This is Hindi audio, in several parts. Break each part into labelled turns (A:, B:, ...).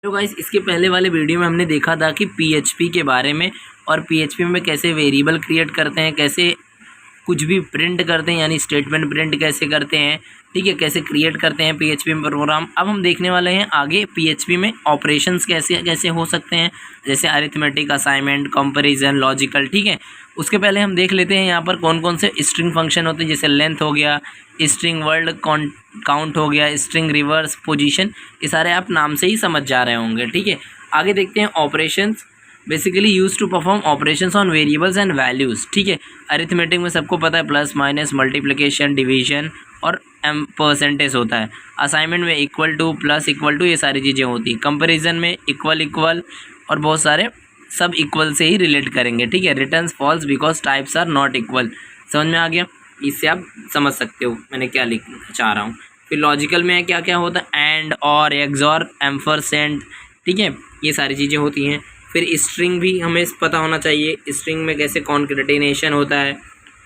A: तो गाइस इसके पहले वाले वीडियो में हमने देखा था कि पीएचपी के बारे में और पीएचपी में कैसे वेरिएबल क्रिएट करते हैं, कैसे कुछ भी प्रिंट करते हैं यानी स्टेटमेंट प्रिंट कैसे करते हैं, ठीक है, कैसे क्रिएट करते हैं पीएचपी में प्रोग्राम। अब हम देखने वाले हैं आगे पीएचपी में ऑपरेशंस कैसे कैसे हो सकते हैं, जैसे अरिथमेटिक, असाइनमेंट, कंपैरिजन, लॉजिकल, ठीक है। उसके पहले हम देख लेते हैं यहाँ पर कौन कौन से स्ट्रिंग फंक्शन होते हैं, जैसे लेंथ हो गया, स्ट्रिंग वर्ड काउंट हो गया, स्ट्रिंग रिवर्स, पोजीशन, ये सारे आप नाम से ही समझ जा रहे होंगे, ठीक है। आगे देखते हैं operations, basically use to perform operations on variables and values, ठीक है। अरिथमेटिक में सबको पता है प्लस माइनस, मल्टीप्लिकेशन, डिवीजन और परसेंटेज होता है। असाइनमेंट में equal to, plus, equal to, ये सारी चीज़ें होती हैं। कंपैरिजन में इक्वल इक्वल और बहुत सारे सब इक्वल से ही रिलेट करेंगे, ठीक है। Returns false because types are not equal, समझ में आ गया, इससे आप समझ सकते हो मैंने क्या लिखना चाह रहा हूँ। फिर लॉजिकल में क्या क्या होता है, एंड, और, एक्सॉर, एम्परसेंड, ठीक है, ये सारी चीज़ें होती हैं। फिर स्ट्रिंग भी हमें पता होना चाहिए, स्ट्रिंग में कैसे कॉन्केटेनेशन होता है,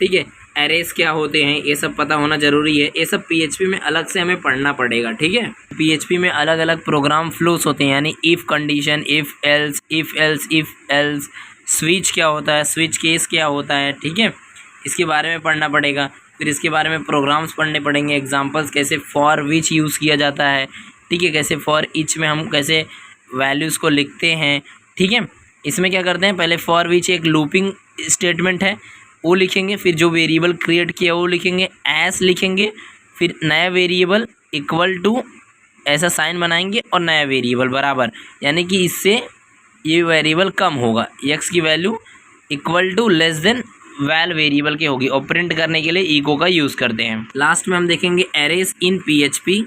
A: ठीक है। एरेस क्या होते हैं, ये सब पता होना ज़रूरी है। ये सब पीएचपी में अलग से हमें पढ़ना पड़ेगा, ठीक है। पीएचपी में अलग अलग प्रोग्राम फ्लोस होते हैं, यानी if condition, if else, switch क्या होता है, स्विच केस क्या होता है, ठीक है, इसके बारे में पढ़ना पड़ेगा। फिर इसके बारे में प्रोग्राम्स पढ़ने पड़ेंगे, एग्जांपल्स कैसे फॉर विच यूज़ किया जाता है, ठीक है, कैसे फॉर ईच में हम कैसे वैल्यूज़ को लिखते हैं, ठीक है। इसमें क्या करते हैं, पहले फॉर विच एक लूपिंग स्टेटमेंट है वो लिखेंगे, फिर जो वेरिएबल क्रिएट किया वो लिखेंगे, एस लिखेंगे, फिर नया वेरिएबल इक्वल टू ऐसा साइन बनाएंगे और नया वेरिएबल बराबर, यानी कि इससे ये वेरिएबल कम होगा, एक्स की value equal to less than val variable के होगी, और प्रिंट करने के लिए इको का यूज़ करते हैं। लास्ट में हम देखेंगे एरेस इन पीएचपी,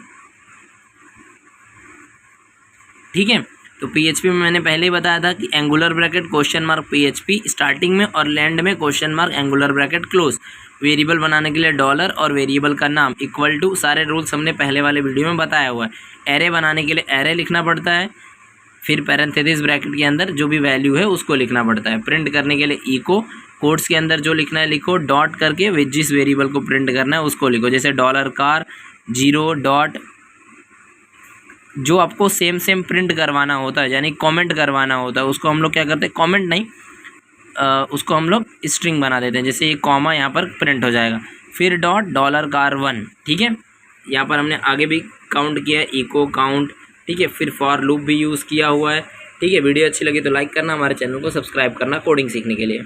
A: ठीक है। तो पीएचपी में मैंने पहले ही बताया था कि angular bracket question mark PHP starting में और लैंड में question mark angular bracket close, variable बनाने के लिए डॉलर और वेरिएबल का नाम इक्वल टू, सारे रूल्स हमने पहले वाले वीडियो में बताया हुआ है। एरे बनाने के लिए एरे लिखना पड़ता है, फिर पैरेंथेसिस ब्रैकेट के अंदर जो भी वैल्यू है उसको लिखना पड़ता है। प्रिंट करने के लिए इको, कोट्स के अंदर जो लिखना है लिखो, डॉट करके जिस वेरिएबल को प्रिंट करना है उसको लिखो, जैसे डॉलर कार, जीरो, डॉट, जो आपको सेम प्रिंट करवाना होता है यानी कमेंट करवाना होता है उसको हम लोग क्या करते हैं, कमेंट नहीं, उसको हम लोग स्ट्रिंग बना देते हैं, जैसे ये कॉमा यहाँ पर प्रिंट हो जाएगा। फिर डॉट, डॉलर कार 1, ठीक है, यहाँ पर हमने आगे भी काउंट किया है, इको काउंट, ठीक है। फिर फॉर लूप भी यूज़ किया हुआ है, ठीक है। वीडियो अच्छी लगी तो लाइक करना, हमारे चैनल को सब्सक्राइब करना कोडिंग सीखने के लिए।